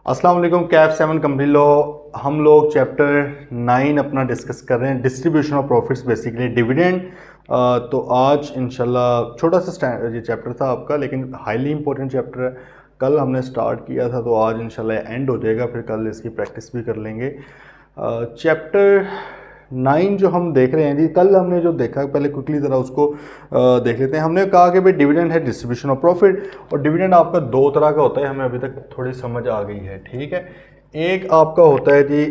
अस्सलाम वालेकुम। Kaif 7 company law हम लोग चैप्टर 9 अपना डिस्कस कर रहे हैं, distribution of profits, basically dividend. तो आज इंशाल्लाह छोटा सा ये चैप्टर था आपका, लेकिन हाईली इंपॉर्टेंट चैप्टर है। कल हमने स्टार्ट किया था तो आज इंशाल्लाह एंड हो जाएगा, फिर कल इसकी प्रैक्टिस भी कर लेंगे। चैप्टर 9 जो हम देख रहे हैं जी, कल हमने जो देखा पहले क्विकली ज़रा उसको देख लेते हैं। हमने कहा कि भाई डिविडेंड है डिस्ट्रीब्यूशन ऑफ प्रॉफिट, और डिविडेंड आपका दो तरह का होता है, हमें अभी तक थोड़ी समझ आ गई है, ठीक है। एक आपका होता है जी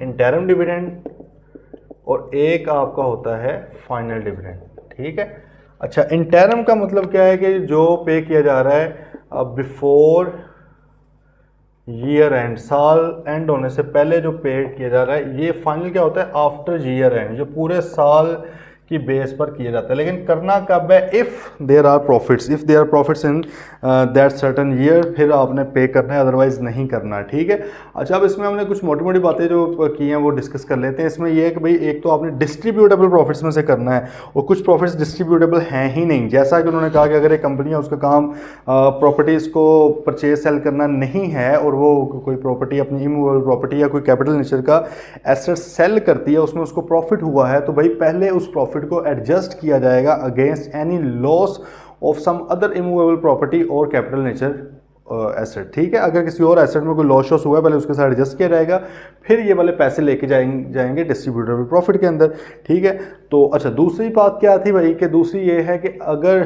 इंटरम डिविडेंड, और एक आपका होता है फाइनल डिविडेंड, ठीक है। अच्छा, इंटरम का मतलब क्या है कि जो पे किया जा रहा है बिफोर ईयर एंड, साल एंड होने से पहले जो पे किया जा रहा है। ये फाइनल क्या होता है? आफ्टर ईयर एंड, जो पूरे साल की बेस पर किया जाता है। लेकिन करना कब है? If there are profits, if there are profits in that certain year, फिर आपने पे करना है, अदरवाइज नहीं करना, ठीक है। अच्छा, अब इसमें हमने कुछ मोटी मोटी बातें जो की हैं वो डिस्कस कर लेते हैं। इसमें यह है कि भाई एक तो आपने डिस्ट्रीब्यूटेबल प्रॉफिट्स में से करना है, और कुछ प्रॉफिट्स डिस्ट्रीब्यूटेबल हैं ही नहीं। जैसा कि उन्होंने कहा कि अगर एक कंपनी है उसका काम प्रॉपर्टीज़ को परचेज सेल करना नहीं है, और वो कोई प्रॉपर्टी अपनी इमूवेबल प्रॉपर्टी या कोई कैपिटल नेचर का एसेट सेल करती है, उसमें उसको प्रॉफिट हुआ है, तो भाई पहले उस प्रॉफिट को एडजस्ट किया जाएगा against any loss of some other immovable property और कैपिटल नेचर एसेट, ठीक है। अगर किसी और एसेट में कोई लॉस शॉस हुआ है, पहले उसके साथ एडजस्ट किया जाएगा, फिर ये वाले पैसे लेके जाएंगे डिस्ट्रीब्यूटेबल प्रॉफिट के अंदर, ठीक है। तो अच्छा, दूसरी बात क्या थी भाई, कि दूसरी ये है कि अगर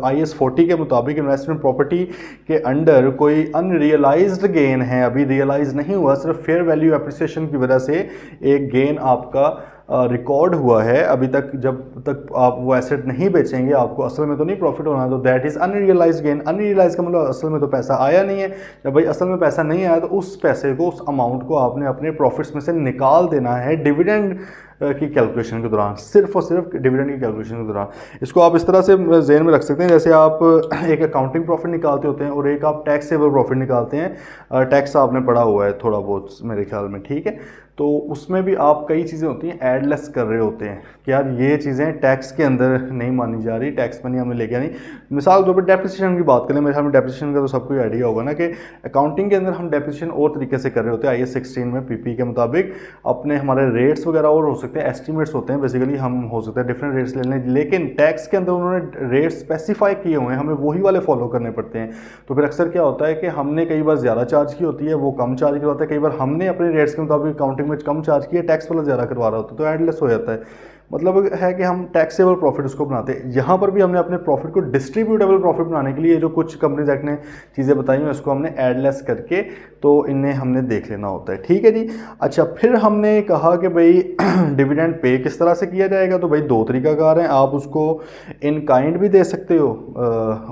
IAS 40 के मुताबिक इन्वेस्टमेंट प्रॉपर्टी के अंडर कोई अनरियलाइज्ड गेन है, अभी रियलाइज नहीं हुआ, सिर्फ फेयर वैल्यू एप्रिसिएशन की वजह से एक गेन आपका रिकॉर्ड हुआ है, अभी तक जब तक आप वो एसेट नहीं बेचेंगे आपको असल में तो नहीं प्रॉफिट होना, तो that is unrealised gain. Unrealise का मतलब असल में तो पैसा आया नहीं है। जब भाई असल में पैसा नहीं आया तो उस पैसे को, उस अमाउंट को आपने अपने प्रॉफिट्स में से निकाल देना है डिविडेंड की कैलकुलेशन के दौरान, सिर्फ और सिर्फ डिविडेंड की कैलकुलेशन के दौरान। इसको आप इस तरह से ज़हन में रख सकते हैं, जैसे आप एक अकाउंटिंग प्रॉफिट निकालते होते हैं और एक आप टैक्सेबल प्रॉफिट निकालते हैं। टैक्स आपने पढ़ा हुआ है थोड़ा बहुत मेरे ख्याल में, ठीक है। तो उसमें भी आप कई चीज़ें होती हैं एडलेस कर रहे होते हैं कि यार ये चीज़ें टैक्स के अंदर नहीं मानी जा रही, टैक्स मनी हमने लेके नहीं। मिसाल के तौर पर डेप्रिसिएशन की बात करें, मेरे ख्याल में डेप्रिसिएशन का तो सबको आइडिया होगा ना, कि अकाउंटिंग के अंदर हम डेप्रिसिएशन और तरीके से कर रहे होते हैं। IAS 16 में PP के मुताबिक अपने हमारे रेट्स वगैरह और हो सकते हैं, एस्टिमेट्स होते हैं, बेसिकली हम हो सकते हैं डिफरेंट रेट्स ले लें, लेकिन टैक्स के अंदर उन्होंने रेट स्पेसिफाई किए हुए हैं, हमें वही वाले फॉलो करने पड़ते हैं। तो फिर अक्सर क्या होता है कि हमने कई बार ज़्यादा चार्ज की होती है, वो कम चार्ज करवाता है, कई बार हमने अपने रेट्स के मुताबिक अकाउंटिंग में कम चार्ज किया, टैक्स वाला ज़्यादा करवा रहा होता है, तो एडलेस हो जाता है। मतलब है कि हम टैक्सेबल प्रॉफिट उसको बनाते हैं। यहाँ पर भी हमने अपने प्रॉफिट को डिस्ट्रीब्यूटेबल प्रॉफिट बनाने के लिए जो कुछ कंपनीज एक्ट ने चीज़ें बताई हैं उसको हमने एडलेस करके तो इन्हें हमने देख लेना होता है, ठीक है जी। अच्छा, फिर हमने कहा कि भाई डिविडेंड पे किस तरह से किया जाएगा, तो भाई दो तरीकाकार हैं। आप उसको इन काइंड भी दे सकते हो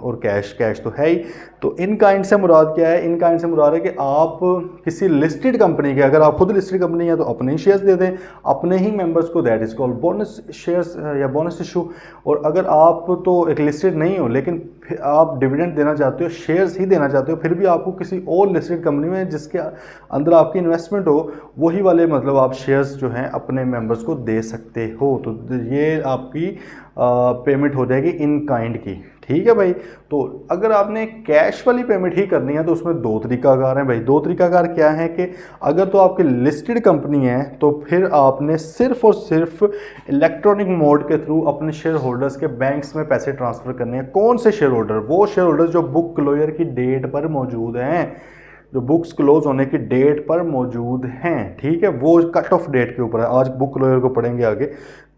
और कैश तो है ही। तो इन काइंड से मुराद क्या है? इन काइंड से मुराद है कि आप किसी लिस्टेड कंपनी के, अगर आप खुद लिस्टेड कंपनी है तो अपने ही शेयर्स दे दें अपने ही मेंबर्स को, that is called bonus shares या बोनस इशू। और अगर आप तो एक लिस्टेड नहीं हो लेकिन फिर आप डिविडेंड देना चाहते हो, शेयर्स ही देना चाहते हो, फिर भी आपको किसी और लिस्टेड कंपनी में जिसके अंदर आपकी इन्वेस्टमेंट हो, वही वाले मतलब आप शेयर्स जो हैं अपने मेंबर्स को दे सकते हो। तो ये आपकी पेमेंट हो जाएगी इन काइंड की, ठीक है भाई। तो अगर आपने कैश वाली पेमेंट ही करनी है तो उसमें दो तरीकाकार हैं भाई। दो तरीकाकार क्या है कि अगर तो आपकी लिस्टेड कंपनी है तो फिर आपने सिर्फ और सिर्फ इलेक्ट्रॉनिक मोड के थ्रू अपने शेयर होल्डर्स के बैंक्स में पैसे ट्रांसफ़र करने हैं। कौन से शेयर होल्डर? वो शेयर होल्डर्स जो बुक क्लोजर की डेट पर मौजूद हैं, जो बुक्स क्लोज होने की डेट पर मौजूद हैं, ठीक है। वो कट ऑफ डेट के ऊपर है, आज बुक क्लोजर को पढ़ेंगे आगे,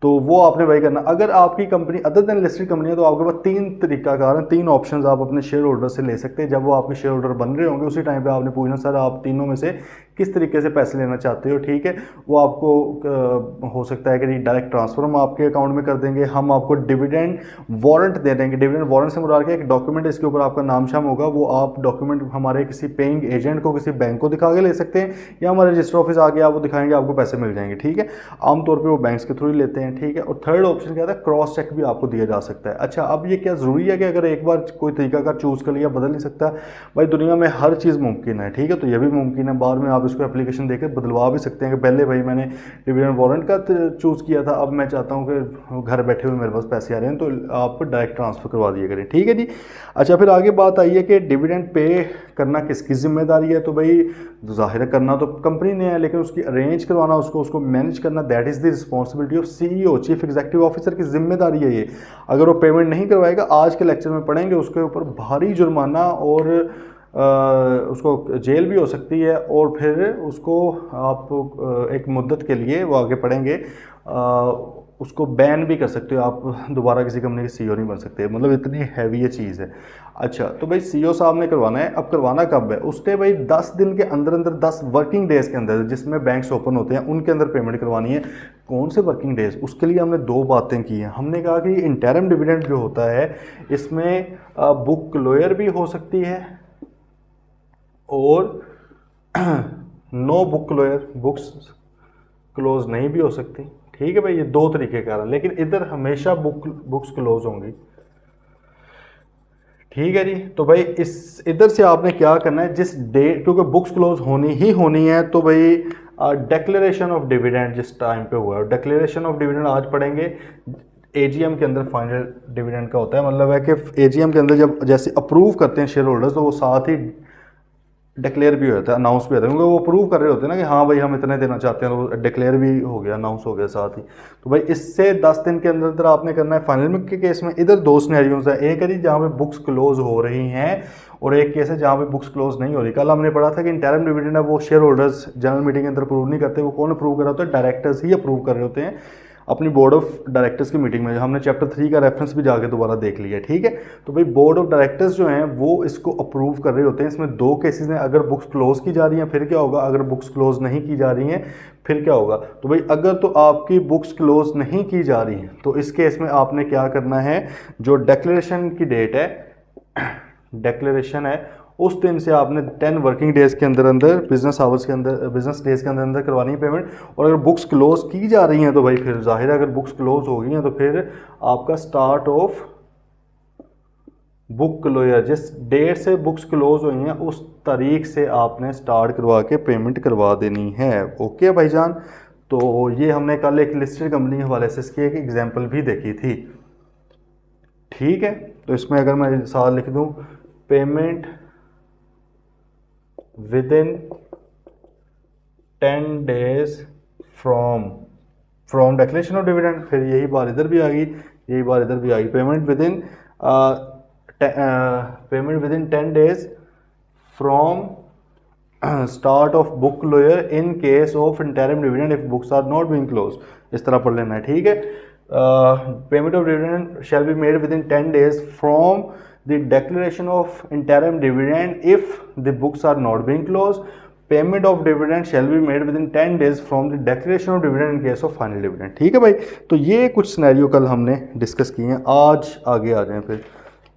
तो वो आपने भाई करना। अगर आपकी company other than listed company है तो आपके पास तीन तरीकाकार हैं, तीन ऑप्शंस आप अपने शेयर होल्डर से ले सकते हैं। जब वो आपके शेयर होल्डर बन रहे होंगे उसी टाइम पे आपने पूछना, सर आप तीनों में से किस तरीके से पैसे लेना चाहते हो, ठीक है। वो आपको हो सकता है कि डायरेक्ट ट्रांसफर हम आपके अकाउंट में कर देंगे, हम आपको डिविडेंड वारंट दे देंगे। डिविडेंड वारंट से मुराद है एक डॉक्यूमेंट, इसके ऊपर आपका नाम शाम होगा, वो आप डॉक्यूमेंट हमारे किसी पेइंग एजेंट को, किसी बैंक को दिखा के ले सकते हैं, या हमारे रजिस्टर ऑफिस आके आप वो दिखाएंगे, आपको पैसे मिल जाएंगे, ठीक है। आमतौर पर वो बैंक्स के थ्रू ही लेते हैं, ठीक है। और थर्ड ऑप्शन क्या था? क्रॉस चेक भी आपको दिया जा सकता है। अच्छा, अब ये क्या ज़रूरी है कि अगर एक बार कोई तरीका का चूज़ कर लिया बदल नहीं सकता? भाई दुनिया में हर चीज़ मुमकिन है, ठीक है। तो ये भी मुमकिन है, बाद में आप उसको एप्लीकेशन देकर बदलवा भी सकते हैं कि पहले भाई मैंने डिविडेंड वारंट का चूज़ किया था, अब मैं चाहता हूँ कि घर बैठे हुए मेरे पास पैसे आ रहे हैं, तो आप डायरेक्ट ट्रांसफ़र करवा दिया करें। ठीक है जी। अच्छा, फिर आगे बात आई है कि डिविडेंड पे करना किसकी जिम्मेदारी है। तो भाई ज़ाहिर करना तो कंपनी ने है, लेकिन उसकी अरेंज करवाना, उसको मैनेज करना, that is the responsibility of CEO, chief executive officer की जिम्मेदारी है ये। अगर वो पेमेंट नहीं करवाएगा, आज के लेक्चर में पढ़ेंगे, उसके ऊपर भारी जुर्माना और उसको जेल भी हो सकती है, और फिर उसको आप एक मुद्दत के लिए, वो आगे पढ़ेंगे, उसको बैन भी कर सकते हो, आप दोबारा किसी कंपनी के CEO नहीं बन सकते। मतलब इतनी हैवी ये चीज़ है। अच्छा, तो भाई CEO साहब ने करवाना है। अब करवाना कब है? उसने भाई 10 दिन के अंदर अंदर, 10 वर्किंग डेज़ के अंदर, जिसमें बैंक्स ओपन होते हैं उनके अंदर पेमेंट करवानी है। कौन से वर्किंग डेज़? उसके लिए हमने 2 बातें की हैं। हमने कहा कि इंटरिम डिविडेंड जो होता है, इसमें बुक क्लोयर भी हो सकती है और no book closure, books close नहीं भी हो सकती। ठीक है भाई, ये 2 तरीके का है, लेकिन इधर हमेशा बुक्स क्लोज होंगी। ठीक है जी। तो भाई इस इधर से आपने क्या करना है, जिस डेट, क्योंकि बुक्स क्लोज होनी ही होनी है, तो भाई डिक्लेरेशन ऑफ डिविडेंड जिस टाइम पे हुआ है, डिक्लेरेशन ऑफ डिविडेंड आज पढ़ेंगे। AGM के अंदर फाइनल डिविडेंड का होता है, मतलब है कि AGM के अंदर जब जैसे अप्रूव करते हैं शेयर होल्डर्स, तो वो साथ ही डिक्लेयर भी होता है, अनाउंस भी होता है, क्योंकि वो प्रूव कर रहे होते हैं ना कि हाँ भाई हम इतने देना चाहते हैं, तो डिक्लेयर भी हो गया, अनाउंस हो गया साथ ही। तो भाई इससे 10 दिन के अंदर अंदर आपने करना है। फाइनल के केस में इधर 2 सिनेरियोज है, एक है जी जहाँ पे बुक्स क्लोज हो रही हैं, और एक केस है जहाँ पे बुक्स क्लोज नहीं हो रही। कल हमने पढ़ा था कि इंटरिम डिविडेंड है वो शेयर होल्डर्स जनरल मीटिंग के अंदर अप्रूव नहीं करते। वो कौन अप्रूव कर रहा होता है? डायरेक्टर्स ही अप्रूव कर रहे होते हैं अपनी बोर्ड ऑफ डायरेक्टर्स की मीटिंग में। हमने चैप्टर 3 का रेफरेंस भी जाके दोबारा देख लिया। ठीक है। तो भाई बोर्ड ऑफ डायरेक्टर्स जो हैं वो इसको अप्रूव कर रहे होते हैं। इसमें 2 केसेस हैं, अगर बुक्स क्लोज की जा रही हैं फिर क्या होगा, अगर बुक्स क्लोज नहीं की जा रही हैं फिर क्या होगा। तो भाई अगर तो आपकी बुक्स क्लोज नहीं की जा रही हैं, तो इस केस में आपने क्या करना है, जो डिक्लेरेशन की डेट है, डिक्लेरेशन है, उस दिन से आपने 10 वर्किंग डेज के अंदर अंदर, बिजनेस आवर्स के अंदर, बिजनेस डेज के अंदर अंदर करवानी है पेमेंट। और अगर बुक्स क्लोज की जा रही हैं तो भाई फिर जाहिर है, अगर बुक्स क्लोज हो गई हैं तो फिर आपका स्टार्ट ऑफ बुक क्लोजर, जिस डेट से बुक्स क्लोज हुई हैं उस तारीख से आपने स्टार्ट करवा के पेमेंट करवा देनी है। ओके भाईजान। तो ये हमने कल एक लिस्टेड कंपनी के हवाले से इसकी एक एग्जाम्पल भी देखी थी। ठीक है। तो इसमें अगर मैं साथ लिख दूं, payment within 10 days from declaration of dividend. फिर यही बात इधर भी आ गई, यही बात इधर भी आ गई। Payment within 10 days from start of book closure in case of interim dividend if books are not being close. इस तरह पढ़ लेना है। ठीक है। Payment of dividend shall be made within 10 days फ्रॉम the declaration of interim dividend if the books are not being closed. Payment of dividend shall be made within 10 days from the declaration of dividend in case of final dividend. ठीक है भाई। तो ये कुछ scenario कल हमने discuss किए हैं। आज आगे आ जाएं, फिर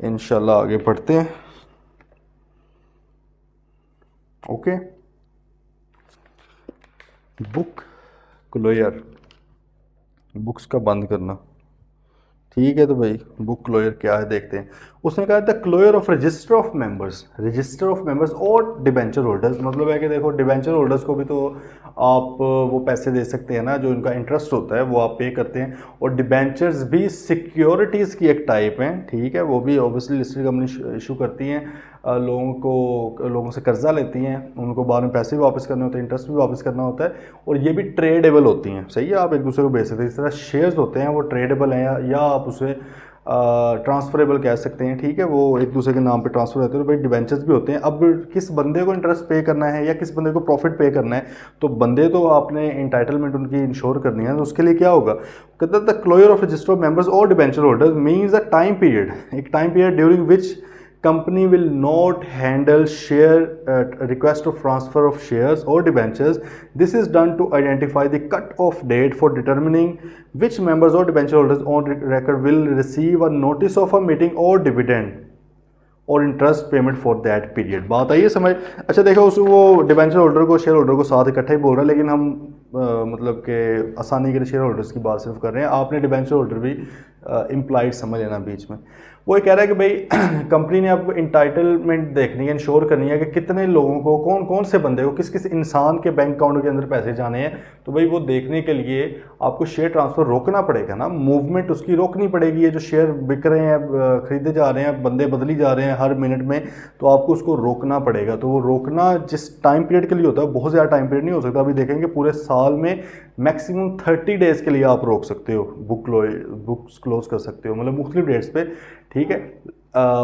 इंशाल्लाह आगे बढ़ते हैं। ओके। बुक क्लोजर, बुक्स का बंद करना। ठीक है। तो भाई बुक क्लोजर क्या है देखते हैं। उसने कहा था closure of register of members, register of members और डिबेंचर होल्डर्स। मतलब है कि देखो डिबेंचर होल्डर्स को भी तो आप वो पैसे दे सकते हैं ना, जो उनका इंटरेस्ट होता है वो आप पे करते हैं। और डिबेंचर्स भी सिक्योरिटीज़ की एक टाइप है। ठीक है। वो भी ऑब्वियसली लिस्टेड कंपनी इशू करती हैं, लोगों से कर्जा लेती हैं, उनको बाद में पैसे भी वापस करने होते हैं, इंटरेस्ट भी वापस करना होता है। और ये भी ट्रेडेबल होती हैं। सही है। आप एक दूसरे को बेच सकते हैं। इस तरह शेयर्स होते हैं वो ट्रेडेबल हैं, या आप उसे ट्रांसफरेबल कह सकते हैं। ठीक है। वो एक दूसरे के नाम पे ट्रांसफर होते हैं। तो भाई डिबेंचर्स भी होते हैं। अब किस बंदे को इंटरेस्ट पे करना है या किस बंदे को प्रॉफिट पे करना है, तो बंदे तो आपने इंटाइटलमेंट उनकी इंश्योर करनी है। तो उसके लिए क्या होगा, कहते हैं the closure of register of members और debenture holders means a time period, एक time period during which company will not handle share request of transfer of shares or debentures. This is done to identify the cut-off date for determining which members or debenture holders on record will receive a notice of a meeting or dividend और interest payment for that period. बात आई है समझ। अच्छा देखो, उस वो debenture holder को, share holder को साथ इकट्ठा ही बोल रहा है, लेकिन हम मतलब कि आसानी के लिए शेयर होल्डर्स की बात सिर्फ कर रहे हैं। आपने डिबेंचर होल्डर भी इम्प्लाइड समझ लेना बीच में। वो ये कह रहा है कि भाई कंपनी ने आपको इंटाइटलमेंट देखनी है, इंश्योर करनी है कि कितने लोगों को, कौन कौन से बंदे को, किस किस इंसान के बैंक अकाउंट के अंदर पैसे जाने हैं। तो भाई वो देखने के लिए आपको शेयर ट्रांसफ़र रोकना पड़ेगा ना, मूवमेंट उसकी रोकनी पड़ेगी। ये जो शेयर बिक रहे हैं, खरीदे जा रहे हैं, बंदे बदली जा रहे हैं हर मिनट में, तो आपको उसको रोकना पड़ेगा। तो वो रोकना जिस टाइम पीरियड के लिए होता है, बहुत ज़्यादा टाइम पीरियड नहीं हो सकता। अभी देखेंगे पूरे साल में मैक्सिमम 30 डेज़ के लिए आप रोक सकते हो, बुक्स क्लोज कर सकते हो, मतलब मुख्तलिफ डेट्स पे, ठीक है।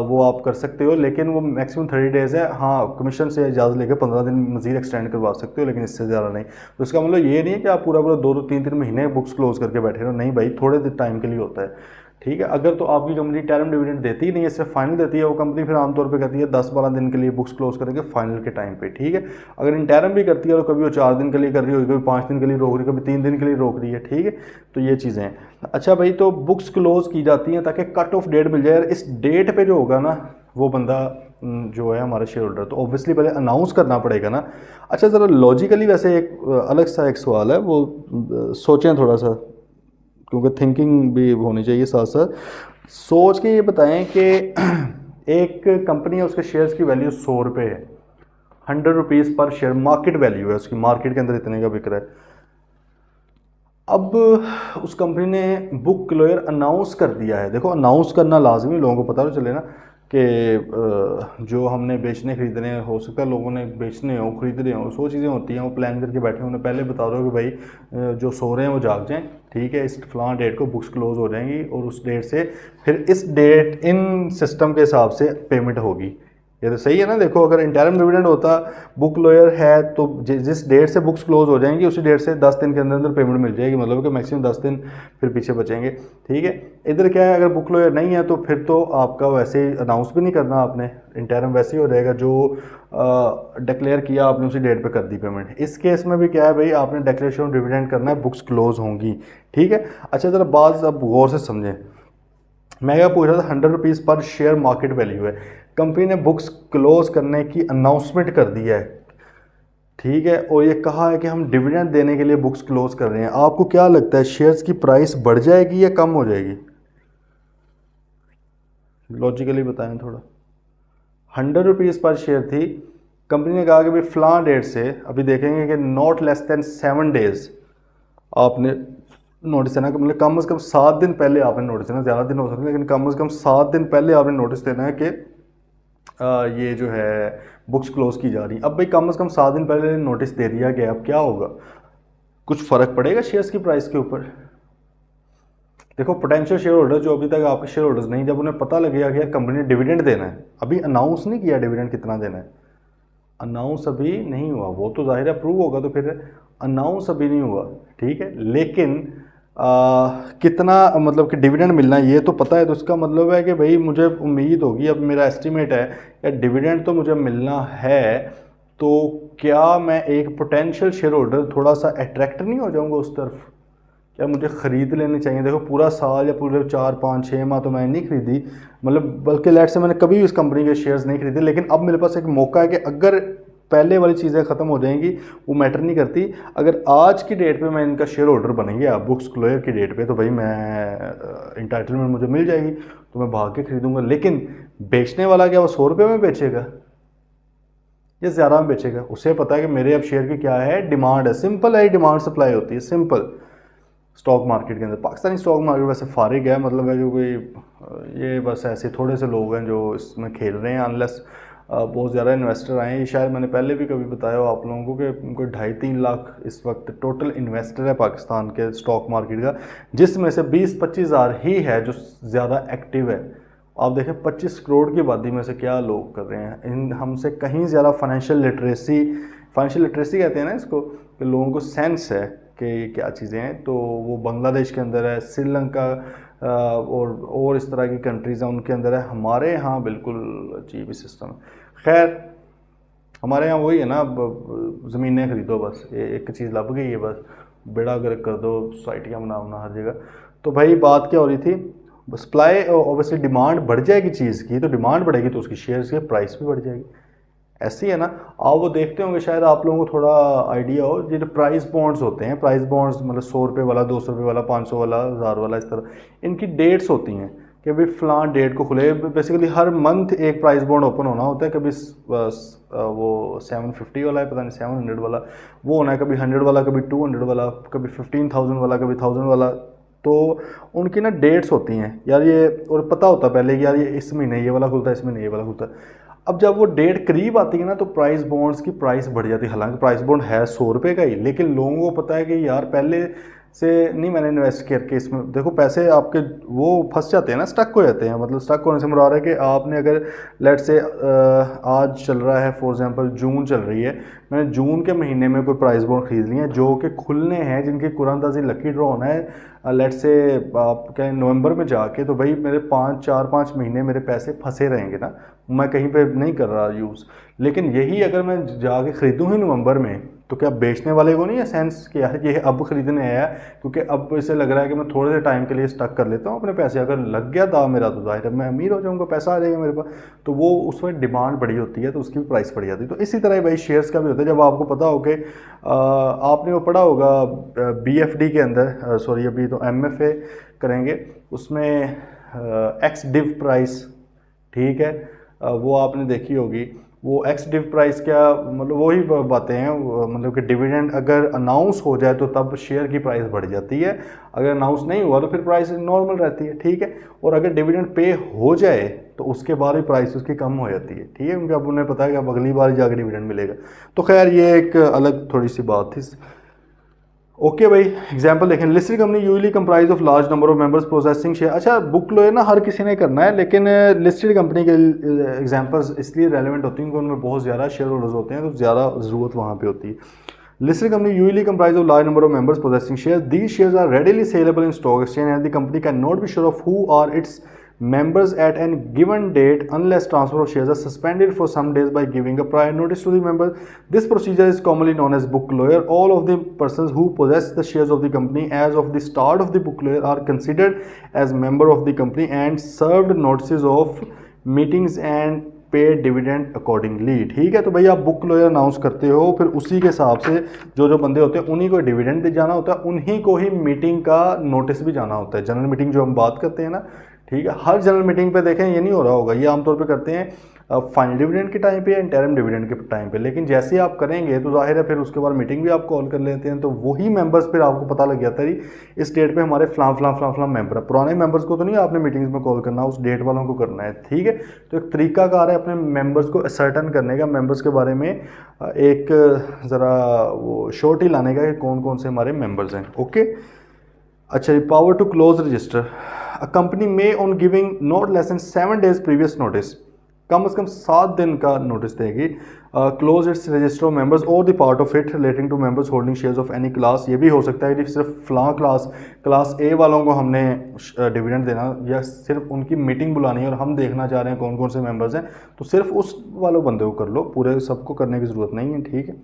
वो आप कर सकते हो, लेकिन वो मैक्सिमम 30 डेज़ है। हाँ, कमीशन से इजाज़त लेकर 15 दिन मजीद एक्सटेंड करवा सकते हो, लेकिन इससे ज़्यादा नहीं। तो इसका मतलब ये नहीं है कि आप पूरा 2-3 महीने बुक्स क्लोज करके बैठे रहो, नहीं भाई, थोड़े टाइम के लिए होता है, ठीक है। अगर तो आपकी कंपनी टर्म डिविडेंड देती ही नहीं है, सिर्फ फाइनल देती है, वो कंपनी फिर आमतौर पे कहती है 10-12 दिन के लिए बुक्स क्लोज करेंगे फाइनल के टाइम पे, ठीक है। अगर इंटरम भी करती है तो कभी वो 4 दिन के लिए कर रही होगी, कभी 5 दिन के लिए रोक रही है, कभी 3 दिन के लिए रोक रही है, ठीक है। तो ये चीज़ें हैं। अच्छा भाई, तो बुक्स क्लोज की जाती हैं ताकि कट ऑफ डेट मिल जाए। इस डेट पर जो होगा ना, वो बंदा जो है हमारा शेयर होल्डर, तो ऑब्वियसली पहले अनाउंस करना पड़ेगा ना। अच्छा, ज़रा लॉजिकली वैसे एक अलग सा एक सवाल है, वो सोचें थोड़ा सा, क्योंकि थिंकिंग भी होनी चाहिए साथ साथ। सोच के ये बताएं कि एक कंपनी है, उसके शेयर्स की वैल्यू 100 रुपये है, 100 रुपीज़ पर शेयर मार्केट वैल्यू है उसकी, मार्केट के अंदर इतने का बिक रहा है। अब उस कंपनी ने बुक क्लोजर अनाउंस कर दिया है। देखो, अनाउंस करना लाजमी, लोगों को पता तो चले ना कि जो हमने बेचने खरीदने, हो सकता है लोगों ने बेचने हो, खरीदने हो, 100 चीज़ें होती हैं, वो प्लान करके बैठे, उन्हें पहले बता दो कि भाई जो सो रहे हैं वो जाग जाएं, ठीक है, इस फलां डेट को बुक्स क्लोज हो जाएंगी, और उस डेट से फिर इस डेट इन सिस्टम के हिसाब से पेमेंट होगी। ये तो सही है ना। देखो, अगर इंटरम डिविडेंड होता, बुक क्लोजर है, तो जिस डेट से बुक्स क्लोज हो जाएंगी उसी डेट से 10 दिन के अंदर अंदर पेमेंट मिल जाएगी, मतलब कि मैक्सिमम 10 दिन फिर पीछे बचेंगे, ठीक है। इधर क्या है, अगर बुक क्लोजर नहीं है तो फिर तो आपका वैसे ही अनाउंस भी नहीं करना आपने, इंटरम वैसे ही हो जाएगा, जो डिक्लेयर किया आपने उसी डेट पे कर दी पेमेंट। इस केस में भी क्या है भाई, आपने डिक्लेरेशन ऑफ डिविडेंड करना है, बुक्स क्लोज होंगी, ठीक है। अच्छा, ज़रा बात अब गौर से समझें। मैं क्या पूछ रहा था, 100 रुपीज़ पर शेयर मार्केट वैल्यू है, कंपनी ने बुक्स क्लोज करने की अनाउंसमेंट कर दी है, ठीक है, और ये कहा है कि हम डिविडेंड देने के लिए बुक्स क्लोज कर रहे हैं। आपको क्या लगता है, शेयर्स की प्राइस बढ़ जाएगी या कम हो जाएगी? लॉजिकली बताएं थोड़ा। 100 रुपीज़ पर शेयर थी, कंपनी ने कहा कि भाई फलां डेट से, अभी देखेंगे कि नॉट लेस देन 7 डेज आपने नोटिस देना, मतलब कम से कम 7 दिन पहले आपने नोटिस देना। ज़्यादा दिन हो सकते हैं, लेकिन कम से कम 7 दिन पहले आपने नोटिस देना है कि ये जो है बुक्स क्लोज की जा रही। अब भाई कम से कम 7 दिन पहले नोटिस दे दिया गया, अब क्या होगा, कुछ फ़र्क पड़ेगा शेयर्स की प्राइस के ऊपर? देखो, पोटेंशियल शेयर होल्डर जो अभी तक आपके शेयर होल्डर्स नहीं, जब उन्हें पता लगेगा कि यार कंपनी ने डिविडेंड देना है, अभी अनाउंस नहीं किया डिविडेंड कितना देना है, अनाउंस अभी नहीं हुआ, वो तो जाहिर है अप्रूव होगा, तो फिर अनाउंस अभी नहीं हुआ, ठीक है। लेकिन कितना मतलब कि डिविडेंड मिलना है ये तो पता है, तो इसका मतलब है कि भाई मुझे उम्मीद होगी, अब मेरा एस्टिमेट है या डिविडेंड तो मुझे मिलना है, तो क्या मैं एक पोटेंशियल शेयर होल्डर थोड़ा सा अट्रैक्ट नहीं हो जाऊंगा उस तरफ? क्या मुझे ख़रीद लेने चाहिए? देखो, पूरा साल या पूरे 4-5-6 माह तो मैंने नहीं खरीदी, मतलब बल्कि लेट से मैंने कभी भी इस कंपनी के शेयर्स नहीं खरीदे, लेकिन अब मेरे पास एक मौका है कि अगर पहले वाली चीज़ें ख़त्म हो जाएंगी, वो मैटर नहीं करती, अगर आज की डेट पे मैं इनका शेयर होल्डर बन गया बुक्स क्लोजर की डेट पे, तो भाई मैं इंटाइटलमेंट मुझे मिल जाएगी, तो मैं भाग के खरीदूंगा। लेकिन बेचने वाला क्या वो 100 रुपये में बेचेगा या ज़्यादा में बेचेगा? उसे पता है कि मेरे अब शेयर की क्या है, डिमांड है, सिंपल है, डिमांड सप्लाई होती है, सिंपल। स्टॉक मार्केट के अंदर पाकिस्तानी स्टॉक मार्केट वैसे फारिग है, मतलब है कि कोई ये बस ऐसे थोड़े से लोग हैं जो इसमें खेल रहे हैं, अनलेस बहुत ज़्यादा इन्वेस्टर आए हैं। ये शायद मैंने पहले भी कभी बताया हो आप लोगों को कि कोई 2.5-3 लाख इस वक्त टोटल इन्वेस्टर है पाकिस्तान के स्टॉक मार्केट का, जिसमें से 20-25 हज़ार ही है जो ज़्यादा एक्टिव है। आप देखें 25 करोड़ की आबादी में से क्या लोग कर रहे हैं, इन हमसे कहीं ज़्यादा फाइनेंशियल लिटरेसी कहते हैं ना इसको, कि लोगों को सेंस है कि ये क्या चीज़ें हैं। तो वो बांग्लादेश के अंदर है, श्रीलंका और इस तरह की कंट्रीज़ हैं उनके अंदर है, हमारे यहाँ बिल्कुल अजीब ही सिस्टम है। खैर, हमारे यहाँ वही है ना, ज़मीनें खरीदो बस, एक चीज़ लग गई है बस, बेड़ा गर्क कर दो, सोसाइटियाँ बनाना हर जगह। तो भाई बात क्या हो रही थी, सप्लाई ऑब्वियसली डिमांड बढ़ जाएगी चीज़ की, तो डिमांड बढ़ेगी तो उसकी शेयर्स की प्राइस भी बढ़ जाएगी। ऐसी है ना। आप वो देखते होंगे, शायद आप लोगों को थोड़ा आइडिया हो, ये जो प्राइस बॉन्ड्स होते हैं, प्राइस बॉन्ड्स मतलब 100 रुपये वाला, 200 रुपये वाला, 500 वाला, 1000 वाला, इस तरह इनकी डेट्स होती हैं कि भाई फ़लाँ डेट को खुले। बेसिकली हर मंथ एक प्राइस बॉन्ड ओपन होना होता है। कभी वो 750 वाला है, पता नहीं 700 वाला वो होना है, कभी 100 वाला, कभी 200 वाला, कभी 15,000 वाला, कभी 1000 वाला। तो उनकी ना डेट्स होती हैं यार ये, और पता होता है पहले कि यार ये इस महीने ये वाला खुलता है, इस महीने ये वाला खुलता है। अब जब वो डेट करीब आती है ना, तो प्राइस बॉन्ड्स की प्राइस बढ़ जाती है। हालांकि प्राइस बॉन्ड है 100 रुपये का ही, लेकिन लोगों को पता है कि यार पहले से नहीं मैंने इन्वेस्ट करके इसमें, देखो पैसे आपके वो फंस जाते हैं ना, स्टक हो जाते हैं। मतलब स्टक होने से मुराद है कि आपने अगर लेट से आज चल रहा है, फॉर एग्जांपल जून चल रही है, मैंने जून के महीने में कोई प्राइस बॉन्ड खरीद लिए हैं जो कि खुलने हैं, जिनकी कुरानदाजी लकी ड्रॉ होना है लेट से आप कहें नवंबर में जाके, तो भाई मेरे 4-5 महीने मेरे पैसे फंसे रहेंगे ना, मैं कहीं पे नहीं कर रहा यूज़। लेकिन यही अगर मैं जाके ख़रीदूँ ही नवंबर में, तो क्या बेचने वाले को नहीं है सेंस कि यार ये अब ख़रीदने आया है, क्योंकि अब इसे लग रहा है कि मैं थोड़े से टाइम के लिए स्टक कर लेता हूँ अपने पैसे, अगर लग गया था मेरा तो जाहिर है मैं अमीर हो जाऊँगा, पैसा आ जाएगा मेरे पास। तो वो उसमें डिमांड बड़ी होती है, तो उसकी भी प्राइस बढ़ जाती है। तो इसी तरह भाई शेयर्स का भी होता है। जब आपको पता हो कि आपने वो पढ़ा होगा BFD के अंदर, सॉरी अभी तो MFA करेंगे, उसमें एक्स डिव प्राइस, ठीक है, वो आपने देखी होगी। वो एक्स डिव प्राइस क्या मतलब वही बातें हैं, मतलब कि डिविडेंड अगर अनाउंस हो जाए तो तब शेयर की प्राइस बढ़ जाती है, अगर अनाउंस नहीं हुआ तो फिर प्राइस नॉर्मल रहती है, ठीक है। और अगर डिविडेंड पे हो जाए तो उसके बाद भी प्राइस उसकी कम हो जाती है, ठीक है, क्योंकि अब उन्हें पता है कि अब अगली बार जाकर डिविडेंड मिलेगा। तो खैर ये एक अलग थोड़ी सी बात थी। ओके भाई, एग्जांपल देखें, listed company usually comprise of large number of members processing share. अच्छा, बुक लॉयर ना हर किसी ने करना है, लेकिन लिस्टेड कंपनी के एग्जांपल्स इसलिए रेलेवेंट होती हैं क्योंकि उनमें बहुत ज़्यादा शेयर होल्डर्स होते हैं, तो ज़्यादा ज़रूरत वहाँ पे होती है। Listed company usually comprise of large number of members possessing share. These shares are readily saleable in stock exchange and the company can not be sure of who are its members at any given date unless transfer of shares are suspended for some days by giving a prior notice to the members. This procedure is commonly known as book lawyer. All of the persons who possess the shares of the company as of the start of the book lawyer are considered as member of the company and served notices of meetings and पे dividend accordingly, ठीक है। तो भाई आप book lawyer announce करते हो, फिर उसी के हिसाब से जो जो बंदे होते हैं उन्हीं को डिविडेंड भी जाना होता है, उन्हीं को ही मीटिंग का नोटिस भी जाना होता है। जनरल मीटिंग जो हम बात करते हैं ना, ठीक है, हर जनरल मीटिंग पे देखें ये नहीं हो रहा होगा, ये आमतौर पे करते हैं फाइनल डिविडेंड के टाइम पे या इंटरिम डिविडेंड के टाइम पे, लेकिन जैसे ही आप करेंगे तो जाहिर है फिर उसके बाद मीटिंग भी आप कॉल कर लेते हैं, तो वही मेंबर्स फिर आपको पता लग जाता है इस डेट पे हमारे फलां मेंबर है। पुराने मेंबर्स को तो नहीं आपने मीटिंग्स में कॉल करना, उस डेट वालों को करना है, ठीक है। तो एक तरीकाकार है अपने मेंबर्स को असर्टन करने का, मेंबर्स के बारे में एक ज़रा वो श्योरिटी लाने का कि कौन कौन से हमारे मेंबर्स हैं। ओके, अच्छा, power to close register. A company में on giving not less than 7 days previous notice, कम से कम 7 दिन का नोटिस देगी, close its register of members और the part of it relating to members holding shares of any class. ये भी हो सकता है कि सिर्फ फलां क्लास ए वालों को हमने डिविडेंड देना, या सिर्फ उनकी मीटिंग बुलानी है और हम देखना चाह रहे हैं कौन कौन से मेंबर्स हैं, तो सिर्फ उस वालों बंदे को कर लो, पूरे सबको करने की ज़रूरत नहीं है, ठीक है।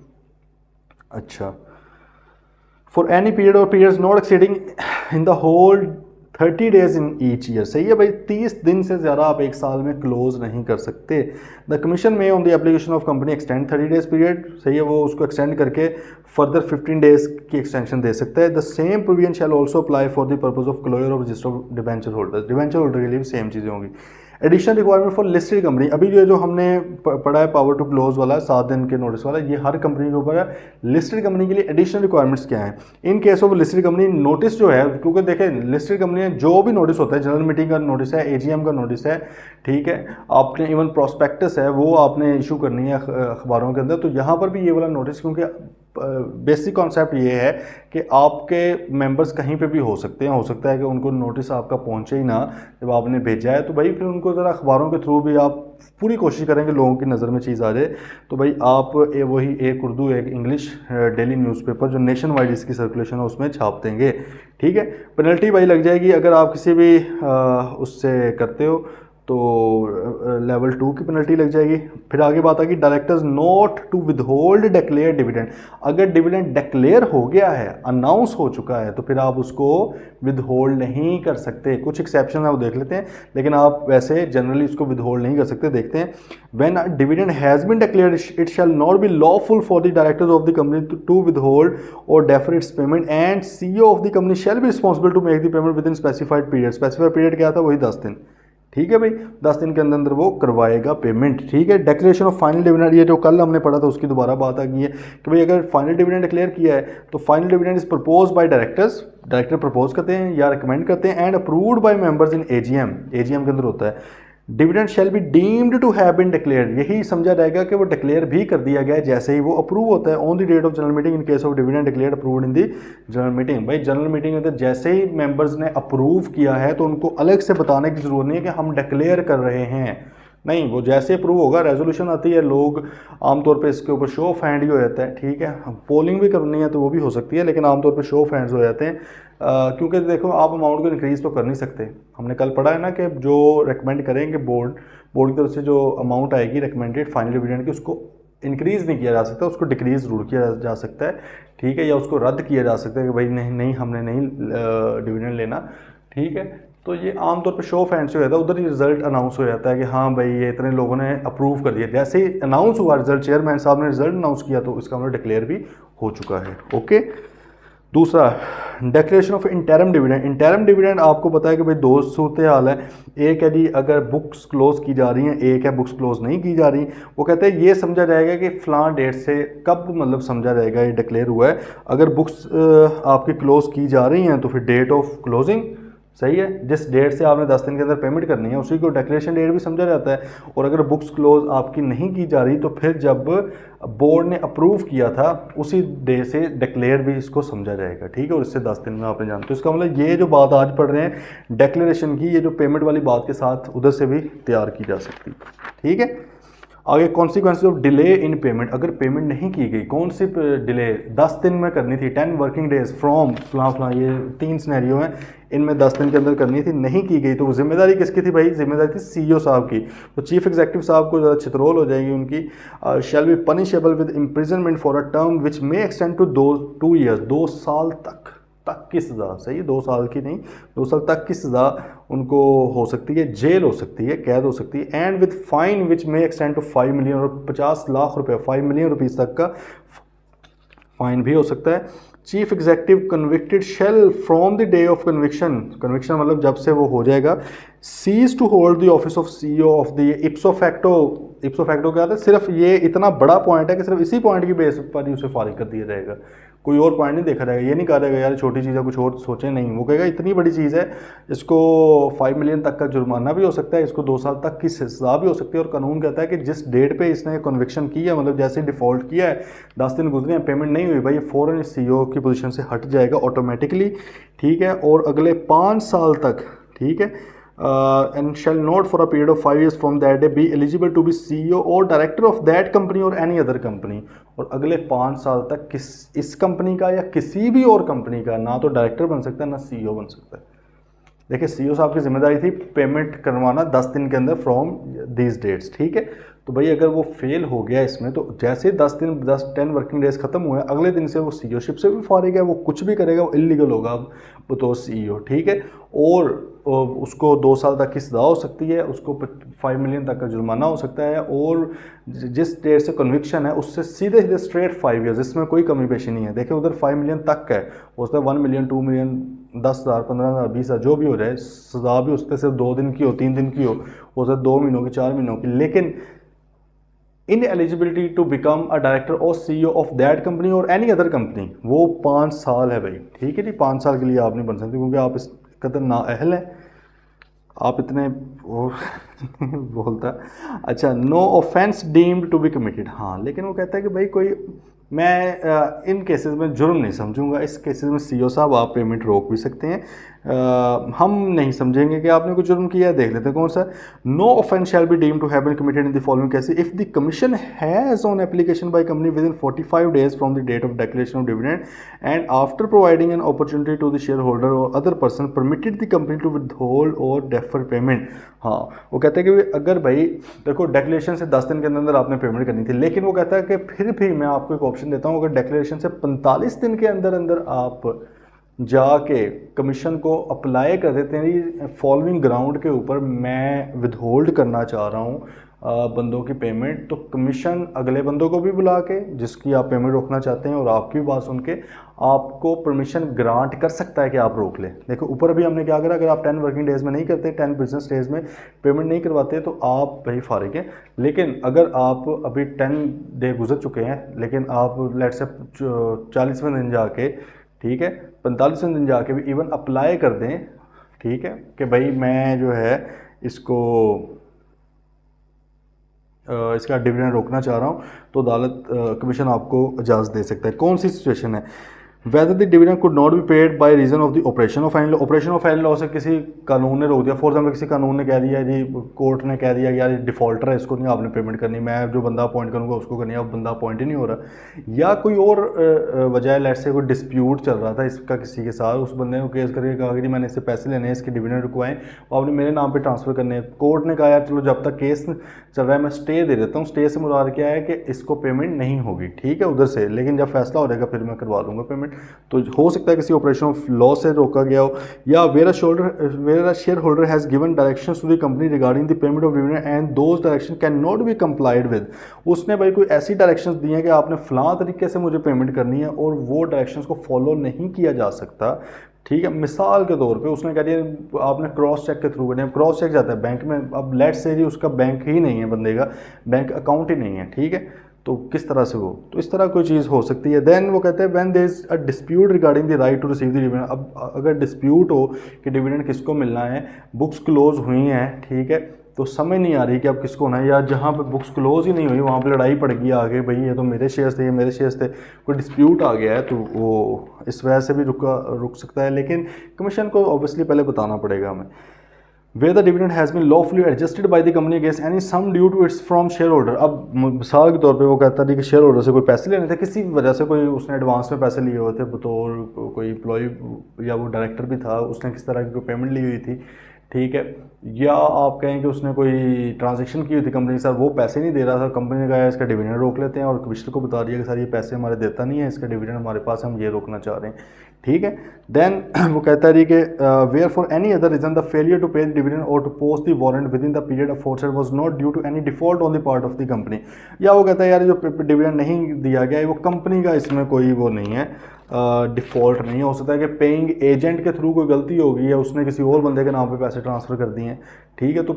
अच्छा, फॉर एनी पीरियड और periods not exceeding in the whole 30 days in each year. सही है भाई, 30 दिन से ज़्यादा आप एक साल में क्लोज नहीं कर सकते। द कमीशन में on the application of company extend 30 days period, सही है, वो उसको एक्सटेंड करके फर्दर 15 days की एक्सटेंशन दे सकता है। The same provision shall also apply for the purpose of closure of register of debenture holders. Debenture holder के लिए भी सेम चीज़ें होंगी। Additional requirement for listed company, अभी जो हमने पढ़ा है पावर टू क्लोज वाला 7 दिन के नोटिस वाला, ये हर कंपनी के ऊपर है। लिस्टेड कंपनी के लिए एडिशनल रिक्वायरमेंट्स क्या हैं? इन case of listed company notice जो है, क्योंकि देखें लिस्टेड कंपनी जो भी नोटिस होता है, जनरल मीटिंग का नोटिस है, AGM का नोटिस है, ठीक है, आपने इवन प्रोस्पेक्टस है वो आपने इशू करनी है अखबारों के अंदर, तो यहाँ पर भी ये वाला नोटिस, क्योंकि बेसिक कॉन्सेप्ट ये है कि आपके मेंबर्स कहीं पे भी हो सकते हैं, हो सकता है कि उनको नोटिस आपका पहुंचे ही ना जब आपने भेजा है, तो भाई फिर उनको ज़रा अखबारों के थ्रू भी आप पूरी कोशिश करेंगे लोगों की नज़र में चीज़ आ जाए। तो भाई आप वही एक उर्दू एक इंग्लिश डेली न्यूज़पेपर जो नेशन वाइड इसकी सर्कुलेशन है उसमें छाप देंगे, ठीक है। पेनल्टी भाई लग जाएगी अगर आप किसी भी उससे करते हो, तो लेवल 2 की पेनल्टी लग जाएगी। फिर आगे बात आ गई directors not to withhold declare dividend. अगर डिविडेंड डिक्लेयर हो गया है, अनाउंस हो चुका है, तो फिर आप उसको विदहोल्ड नहीं कर सकते। कुछ एक्सेप्शन है वो देख लेते हैं, लेकिन आप वैसे जनरली उसको विदहोल्ड नहीं कर सकते। देखते हैं, when dividend has been declared it shall not be lawful for the directors of the company to withhold और defer its payment and CEO of the company shall be responsible to make the payment within specified period. Specified period क्या था? वही 10 दिन। ठीक है भाई, 10 दिन के अंदर अंदर वो करवाएगा पेमेंट। ठीक है, डिक्लेरेशन ऑफ फाइनल डिविडेंड, ये जो कल हमने पढ़ा था उसकी दोबारा बात आ गई है कि भाई अगर फाइनल डिविडेंड डिक्लेयर किया है तो final dividend is propose by directors, director propose करते हैं या रिकमेंड करते हैं, and approved by members in AGM, AGM के अंदर होता है। Dividend shall be deemed to have been declared, यही समझा जाएगा कि वो डिक्लेयर भी कर दिया गया है जैसे ही वो अप्रूव होता है on the date of general meeting in case of dividend declared approved in the general meeting. भाई जनरल मीटिंग के अंदर जैसे ही मेंबर्स ने अप्रूव किया है तो उनको अलग से बताने की जरूरत नहीं है कि हम डिक्लेयर कर रहे हैं, नहीं, वो जैसे अप्रूव होगा, रेजोल्यूशन आती है, लोग आमतौर पे इसके ऊपर शो ऑफ हैंड ही हो जाता है। ठीक है, पोलिंग भी करनी है तो वो भी हो सकती है, लेकिन आमतौर पे शो ऑफ हैंड्स हो जाते हैं, क्योंकि देखो आप अमाउंट को इंक्रीज़ तो कर नहीं सकते। हमने कल पढ़ा है ना कि जो रिकमेंड करेंगे बोर्ड की तरफ से जो अमाउंट आएगी रिकमेंडेड फाइनल डिविडेंड की, उसको इंक्रीज़ नहीं किया जा सकता, उसको डिक्रीज़ जरूर किया जा सकता है। ठीक है, या उसको रद्द किया जा सकता है कि भाई नहीं हमने नहीं डिविडेंड लेना। ठीक है, तो ये आमतौर पे शो ऑफ हैंड्स हो जाता है, उधर ही रिजल्ट अनाउंस हो जाता है कि हाँ भाई ये इतने लोगों ने अप्रूव कर दिया। जैसे ही अनाउंस हुआ रिजल्ट, चेयरमैन साहब ने रिजल्ट अनाउंस किया तो इसका मतलब डिक्लेयर भी हो चुका है। ओके, दूसरा declaration of interim dividend. Interim dividend आपको पता है कि भाई दो सूरत हाल है, एक है जी अगर बुक्स क्लोज की जा रही हैं, एक है बुक्स क्लोज नहीं की जा रही। वो कहते हैं ये समझा जाएगा कि फ़लाँ डेट से कब मतलब समझा जाएगा ये डिक्लेयर हुआ है। अगर बुक्स आपकी क्लोज की जा रही हैं तो फिर डेट ऑफ क्लोजिंग, सही है, जिस डेट से आपने 10 दिन के अंदर पेमेंट करनी है उसी को डिक्लेरेशन डेट भी समझा जाता है। और अगर बुक्स क्लोज आपकी नहीं की जा रही तो फिर जब बोर्ड ने अप्रूव किया था उसी डे से डिक्लेयर भी इसको समझा जाएगा। ठीक है, और इससे 10 दिन में आपने जानते हो। इसका मतलब ये जो बात आज पढ़ रहे हैं डिक्लेरेशन की, ये जो पेमेंट वाली बात के साथ उधर से भी तैयार की जा सकती है। ठीक है, आगे consequences of delay in payment. अगर पेमेंट नहीं की गई, कौन सी डिले? 10 दिन में करनी थी, 10 वर्किंग डेज फ्रॉम फलां, ये 3 सिनेरियो हैं, इनमें 10 दिन के अंदर करनी थी, नहीं की गई तो जिम्मेदारी किसकी थी भाई? जिम्मेदारी थी CEO साहब की। तो चीफ एग्जीक्यूटिव साहब को ज़्यादा छितरोल हो जाएगी उनकी। Shall be punishable with imprisonment for a term which may extend to 2 years, 2 साल तक की सज़ा, सही है, 2 साल की नहीं, 2 साल तक की सज़ा उनको हो सकती है, जेल हो सकती है, कैद हो सकती है। And with fine which may extend to 5 million, और 50 लाख रुपये, 5 मिलियन रुपीज़ तक का फाइन भी हो सकता है। Chief executive convicted shall from the day of conviction, conviction मतलब जब से वो हो जाएगा, cease to hold the office of CEO of the ipso facto. Ipso facto क्या था? सिर्फ ये इतना बड़ा पॉइंट है कि सिर्फ इसी पॉइंट की बेस पर ही उसे फारिग कर दिया जाएगा, कोई और पॉइंट नहीं देखा जाएगा। ये नहीं कहा जाएगा यार छोटी चीज़ है कुछ और सोचें, नहीं, वो कहेगा इतनी बड़ी चीज़ है, इसको 5 मिलियन तक का जुर्माना भी हो सकता है, इसको 2 साल तक की सज़ा भी हो सकती है। और कानून कहता है कि जिस डेट पे इसने कन्विक्शन की है, मतलब जैसे डिफ़ॉल्ट किया है, 10 दिन गुजरे हैं, पेमेंट नहीं हुई, भाई फ़ौरन CEO की पोजीशन से हट जाएगा ऑटोमेटिकली। ठीक है, और अगले 5 साल तक, ठीक है, and shall not for a period of 5 years from that day be eligible to be CEO or director of that company or any other company। और अगले 5 साल तक इस कंपनी का या किसी भी और कंपनी का ना तो डायरेक्टर बन सकता है ना CEO बन सकता है। देखिए CEO साहब की जिम्मेदारी थी पेमेंट करवाना 10 दिन के अंदर फ्रॉम दीज डेट्स। ठीक है, तो भाई अगर वो फेल हो गया इसमें तो जैसे 10 वर्किंग डेज खत्म हुए, अगले दिन से वो CEO शिप से भी फारिग है, वो कुछ भी करेगा वो इलीगल होगा अब बतौर CEO। ठीक है, और उसको 2 साल तक की सज़ा हो सकती है, उसको 5 मिलियन तक का जुर्माना हो सकता है, और जिस डेट से कन्विक्शन है उससे सीधे सीधे स्ट्रेट 5 ईयर्स, इसमें कोई कमी पेशी नहीं है। देखिए उधर 5 मिलियन तक का है, हो सकता है 1 मिलियन, 2 मिलियन, 10,000, 15,000, 20,000 जो भी हो जाए, सज़ा भी उससे सिर्फ 2 दिन की हो, 3 दिन की हो सकता है 2 महीनों की, 4 महीनों की। लेकिन in eligibility to become a director और CEO ऑफ दैट कंपनी और एनी अदर कंपनी, वो 5 साल है भाई। ठीक है जी, 5 साल के लिए आप नहीं बन सकते क्योंकि आप इस कदर नाअहल हैं, आप इतने बोलता। अच्छा, no offence deemed to be committed. हाँ, लेकिन वो कहता है कि भाई कोई मैं इन केसेस में जुर्म नहीं समझूंगा, इस केसेस में CEO साहब आप पेमेंट रोक भी सकते हैं, हम नहीं समझेंगे कि आपने कुछ जुर्म किया है। देख लेते हैं कौन सा। No offence shall be deemed to have been committed in the following cases if the commission has on application by company within 45 days from the date of declaration of dividend and after providing an opportunity to the shareholder or other person permitted the company to withhold और defer payment. हाँ, वो कहते हैं कि अगर भाई देखो declaration से 10 दिन के अंदर आपने पेमेंट करनी थी, लेकिन वो कहता है कि फिर भी मैं आपको एक ऑप्शन देता हूँ, अगर डिक्लेरेशन से 45 दिन के अंदर अंदर आप जाके कमीशन को अप्लाई कर देते हैं फॉलोइंग ग्राउंड के ऊपर, मैं विदहोल्ड करना चाह रहा हूँ बंदों की पेमेंट, तो कमीशन अगले बंदों को भी बुला के जिसकी आप पेमेंट रोकना चाहते हैं और आपकी बात सुन के आपको परमिशन ग्रांट कर सकता है कि आप रोक लें। देखो ऊपर भी हमने क्या करा, अगर आप 10 वर्किंग डेज़ में नहीं करते, 10 बिजनेस डेज़ में पेमेंट नहीं करवाते तो आप भाई फारिग हैं। लेकिन अगर आप अभी 10 डे गुजर चुके हैं, लेकिन आप लेट से 40वें दिन जाके, ठीक है, 45वें दिन जाके भी इवन अप्लाई कर दें, ठीक है, कि भाई मैं जो है इसको इसका डिविडेंड रोकना चाह रहा हूँ, तो अदालत कमीशन आपको इजाज़त दे सकता है। कौन सी सिचुएशन है? Whether the dividend could not be paid by reason of the operation of any law. Operation of any law से किसी कानून ने रोक दिया, फॉर एग्जाम्पल किसी कानून ने कह दिया जी, कोर्ट ने कह दिया यार डिफॉल्टर है, इसको नहीं आपने पेमेंट करनी, मैं जो बंदा अपॉइंट करूँगा उसको करनी है, अब बंदा अपॉइंट ही नहीं हो रहा, या कोई और वजह है, लेट से कोई डिस्प्यूट चल रहा था इसका किसी के साथ, उस बंदे ने केस करके कहा कि मैंने इससे पैसे लेने हैं, इसके डिविडेंड रुकवाएं और आपने मेरे नाम पर ट्रांसफ़र करने हैं। कोर्ट ने कहा यार चलो जब तक केस चल रहा है मैं स्टे दे देता हूँ। स्टे से मुराद क्या है कि इसको पेमेंट नहीं होगी, ठीक है, उधर से, लेकिन जब फैसला हो जाएगा फिर मैं करवा दूंगा पेमेंट। तो हो सकता है किसी ऑपरेशन ऑफ लॉ से रोका गया हो, या where a share holder has given directions to the company regarding the payment of dividend and those direction can not be complied with. उसने भाई कोई ऐसी डायरेक्शंस दी हैं कि आपने फलां तरीके से मुझे पेमेंट करनी है और वो डायरेक्शंस को फॉलो नहीं किया जा सकता, ठीक है। मिसाल के तौर पे उसने कह दिया आपने क्रॉस चेक के थ्रू करना है, क्रॉस चेक जाता है बैंक में, अब लेट से जी उसका बैंक ही नहीं है, बंदे का बैंक अकाउंट ही नहीं है, ठीक है, तो किस तरह से वो, तो इस तरह कोई चीज़ हो सकती है। देन वो कहते हैं when there is a dispute regarding the right to receive the dividend. अब अगर डिस्प्यूट हो कि डिविडेंड किसको मिलना है, बुक्स क्लोज हुई हैं, ठीक है, तो समझ नहीं आ रही कि अब किसको होना है, या जहाँ पे बुक्स क्लोज ही नहीं हुई वहाँ पे लड़ाई पड़ गई आगे, भाई ये तो मेरे शेयर्स थे, ये मेरे शेयर्स थे, कोई डिस्प्यूट आ गया है, तो वो इस वजह से भी रुक सकता है। लेकिन कमीशन को ऑब्वियसली पहले बताना पड़ेगा हमें। where the dividend has been lawfully adjusted by the company against any sum due to its from shareholder। अब मिसाल के तौर पे वो कहता है कि शेयर होल्डर से कोई पैसे लेने थे, किसी वजह से कोई उसने एडवांस में पैसे लिए हुए थे, बतौर कोई एम्प्लॉय या वो डायरेक्टर भी था, उसने किस तरह की कोई पेमेंट ली हुई थी, ठीक है, या आप कहें कि उसने कोई ट्रांजैक्शन की हुई थी कंपनी के साथ, वो पैसे नहीं दे रहा था, कंपनी ने कहा इसका डिविडेंड रोक लेते हैं और कमिश्नर को बता दिया कि सर ये पैसे हमारे देता नहीं है, इसका डिविडेंड हमारे पास, हम ये रोकना चाह रहे हैं, ठीक है। देन वो कहता है कि where for any other reason the failure to pay the dividend और to post the warrant within the period of forced was not due to any default on the part of the company. या वो कहता है यार जो dividend नहीं दिया गया है वो कंपनी का, इसमें कोई वो नहीं है, डिफ़ॉल्ट नहीं है, हो सकता है कि पेइंग एजेंट के थ्रू कोई गलती होगी या उसने किसी और बंदे के नाम पे पैसे ट्रांसफ़र कर दिए हैं, ठीक है, तो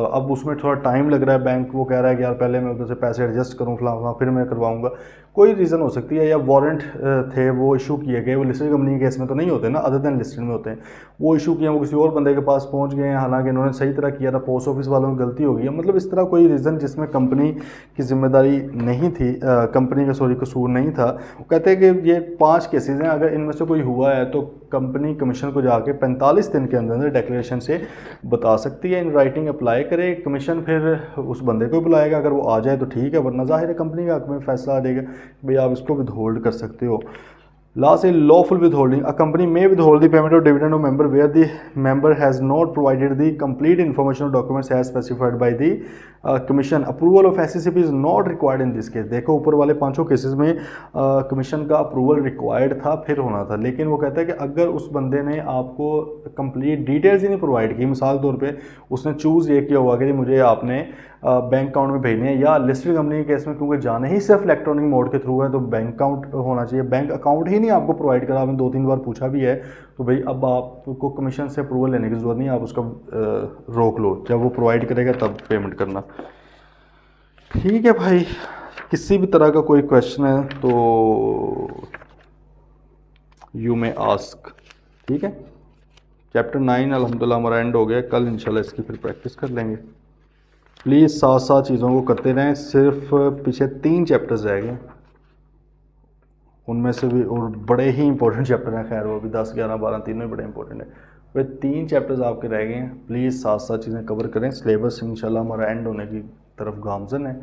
अब उसमें थोड़ा टाइम लग रहा है, बैंक वो कह रहा है कि यार पहले मैं उधर से पैसे एडजस्ट करूँ फलां फिर मैं करवाऊँगा, कोई रीज़न हो सकती है, या वारंट थे वो इशू किए गए, वो लिस्टेड कंपनी के केस में तो नहीं होते ना, अदर देन लिस्टेड में होते हैं, वो इशू किए, वो किसी और बंदे के पास पहुंच गए हैं, हालांकि इन्होंने सही तरह किया था, पोस्ट ऑफिस वालों की गलती हो गई है, मतलब इस तरह कोई रीज़न जिसमें कंपनी की जिम्मेदारी नहीं थी, कंपनी का सॉरी कसूर नहीं था। वो कहते हैं कि ये 5 केसेज हैं, अगर इनमें से कोई हुआ है तो कंपनी कमीशन को जाके 45 दिन के अंदर डिक्लेरेशन से बता सकती है, इन राइटिंग अप्लाई करे, कमीशन फिर उस बंदे को बुलाएगा, अगर वो आ जाए तो ठीक है, वरना जाहिर है कंपनी का हक में फैसला आ जाएगा भाई आप इसको विदहोल्ड कर सकते हो। Last is lawful withholding. A company may withhold the payment of dividend of member where the member has not provided the complete information or documents as specified by the commission. Approval of SCCP is not required in this case. देखो ऊपर वाले 5 cases में commission का approval required था, फिर होना था, लेकिन वो कहता है कि अगर उस बंदे ने आपको कंप्लीट डिटेल्स ही नहीं प्रोवाइड की, मिसाल तौर पे उसने चूज़ ये किया हुआ कि मुझे आपने बैंक अकाउंट में भेजने हैं, या लिस्टेड कंपनी के केस में क्योंकि जाने ही सिर्फ इलेक्ट्रॉनिक मोड के थ्रू है तो बैंक अकाउंट होना चाहिए, बैंक अकाउंट ही नहीं आपको प्रोवाइड करा, आपने 2-3 बार पूछा भी है, तो भाई अब आपको कमीशन से अप्रूवल लेने की ज़रूरत नहीं, आप उसका रोक लो, जब वो प्रोवाइड करेगा तब पेमेंट करना, ठीक है भाई। किसी भी तरह का कोई क्वेश्चन है तो यू मे आस्क, ठीक है। चैप्टर 9 अल्हम्दुलिल्लाह हमारा एंड हो गया, कल इंशाल्लाह इसकी फिर प्रैक्टिस कर लेंगे। प्लीज़ साथ साथ चीज़ों को करते रहें, सिर्फ पीछे 3 चैप्टर्स रह गए, उनमें से भी और बड़े ही इंपॉर्टेंट चैप्टर हैं, खैर वो भी 10, 11, 12 तीनों ही बड़े इंपॉर्टेंट है, वे 3 चैप्टर्स आपके रह गए हैं। प्लीज़ साथ साथ चीज़ें कवर करें। सिलेबस इंशाल्लाह हमारा एंड होने की तरफ गामजन है,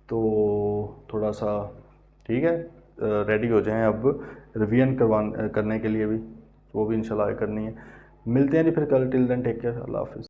तो थोड़ा सा ठीक है रेडी हो जाएं अब रिवीजन करने के लिए भी, वो भी इंशाल्लाह करनी है। मिलते हैं जी फिर कल। टिल देन टेक केयर, अल्लाह हाफिज़।